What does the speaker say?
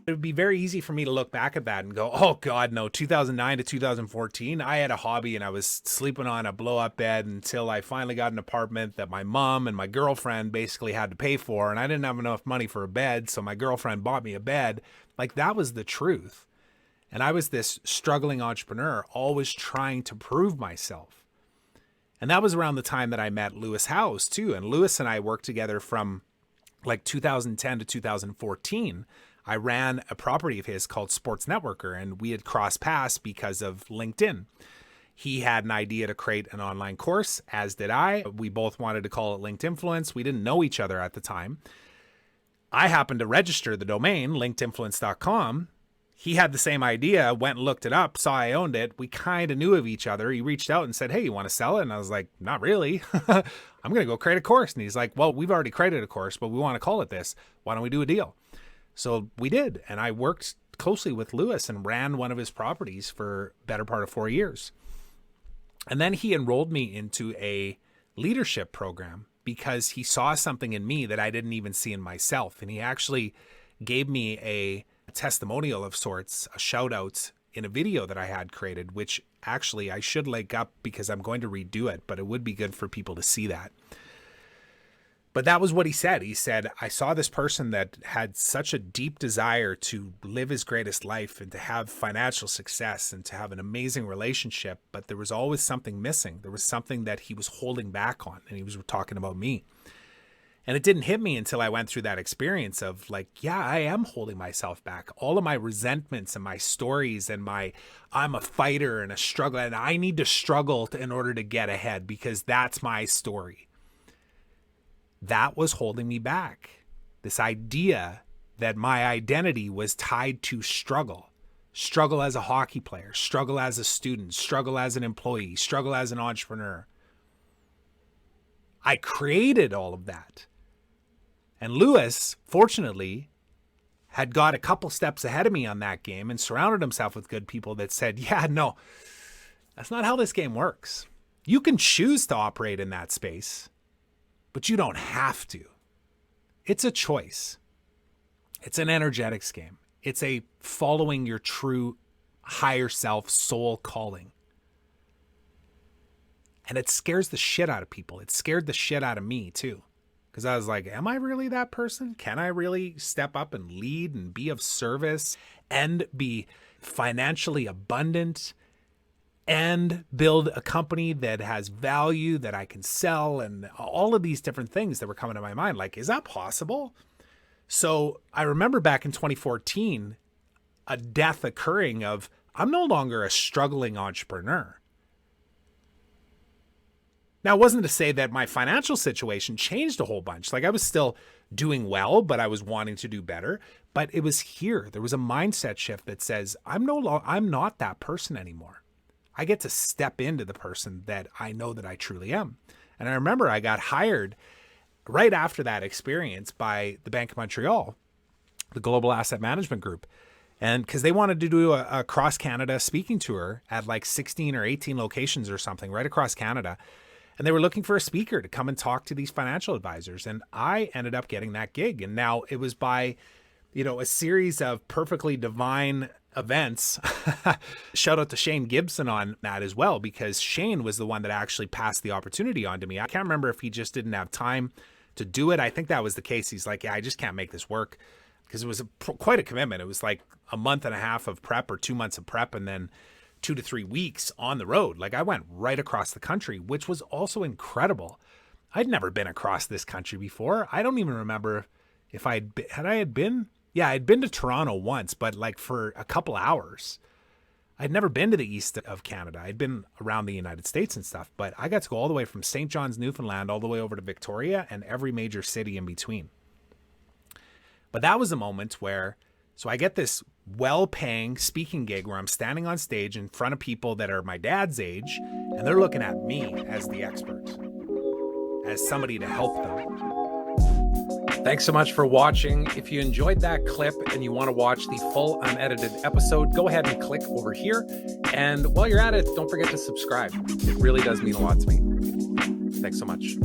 It would be very easy for me to look back at that and go, oh God, no, 2009 to 2014, I had a hobby and I was sleeping on a blow up bed until I finally got an apartment that my mom and my girlfriend basically had to pay for. And I didn't have enough money for a bed. So my girlfriend bought me a bed. Like, that was the truth. And I was this struggling entrepreneur, always trying to prove myself. And that was around the time that I met Lewis Howes too. And Lewis and I worked together from like 2010 to 2014. I ran a property of his called Sports Networker, and we had crossed paths because of LinkedIn. He had an idea to create an online course, as did I. We both wanted to call it Linked Influence. We didn't know each other at the time. I happened to register the domain, linkedinfluence.com. He had the same idea, went and looked it up, saw I owned it. We kind of knew of each other. He reached out and said, hey, you want to sell it? And I was like, not really. I'm going to go create a course. And he's like, well, we've already created a course, but we want to call it this. Why don't we do a deal? So we did, and I worked closely with Lewis and ran one of his properties for better part of 4 years. And then he enrolled me into a leadership program because he saw something in me that I didn't even see in myself. And he actually gave me a testimonial of sorts, a shout out in a video that I had created, which actually I should link up because I'm going to redo it, but it would be good for people to see that. But that was what he said. He said, I saw this person that had such a deep desire to live his greatest life and to have financial success and to have an amazing relationship, but there was always something missing. There was something that he was holding back on, and he was talking about me. And it didn't hit me until I went through that experience of like, yeah, I am holding myself back. All of my resentments and my stories and I'm a fighter and a struggler, and I need to struggle in order to get ahead because that's my story. That was holding me back. This idea that my identity was tied to struggle as a hockey player, struggle as a student, struggle as an employee, struggle as an entrepreneur. I created all of that. And Lewis, fortunately, had got a couple steps ahead of me on that game and surrounded himself with good people that said, yeah, no, that's not how this game works. You can choose to operate in that space, but you don't have to. It's a choice. It's an energetics game. It's a following your true higher self soul calling. And it scares the shit out of people. It scared the shit out of me too. Because I was like, am I really that person? Can I really step up and lead and be of service and be financially abundant and build a company that has value that I can sell, and all of these different things that were coming to my mind? Like, is that possible? So I remember back in 2014, a death occurring of, I'm no longer a struggling entrepreneur. Now, it wasn't to say that my financial situation changed a whole bunch. Like, I was still doing well, but I was wanting to do better. But it was here. There was a mindset shift that says, I'm not that person anymore. I get to step into the person that I know that I truly am. And I remember I got hired right after that experience by the Bank of Montreal, the Global Asset Management Group. And because they wanted to do a cross Canada speaking tour at like 16 or 18 locations or something right across Canada. And they were looking for a speaker to come and talk to these financial advisors. And I ended up getting that gig. And now it was by, a series of perfectly divine events. Shout out to Shane Gibson on that as well, because Shane was the one that actually passed the opportunity on to me. I can't remember if he just didn't have time to do it. I think that was the case. He's like, yeah, I just can't make this work, because it was quite a commitment. It was like a month and a half of prep or 2 months of prep, and then 2 to 3 weeks on the road. Like, I went right across the country, which was also incredible. I'd never been across this country before. I don't even remember if I'd been to Toronto once, but like for a couple hours. I'd never been to the east of Canada. I'd been around the United States and stuff, but I got to go all the way from St. John's, Newfoundland, all the way over to Victoria and every major city in between. But that was a moment where, so I get this well-paying speaking gig where I'm standing on stage in front of people that are my dad's age, and they're looking at me as the expert, as somebody to help them. Thanks so much for watching. If you enjoyed that clip and you want to watch the full unedited episode, go ahead and click over here. And while you're at it, don't forget to subscribe. It really does mean a lot to me. Thanks so much.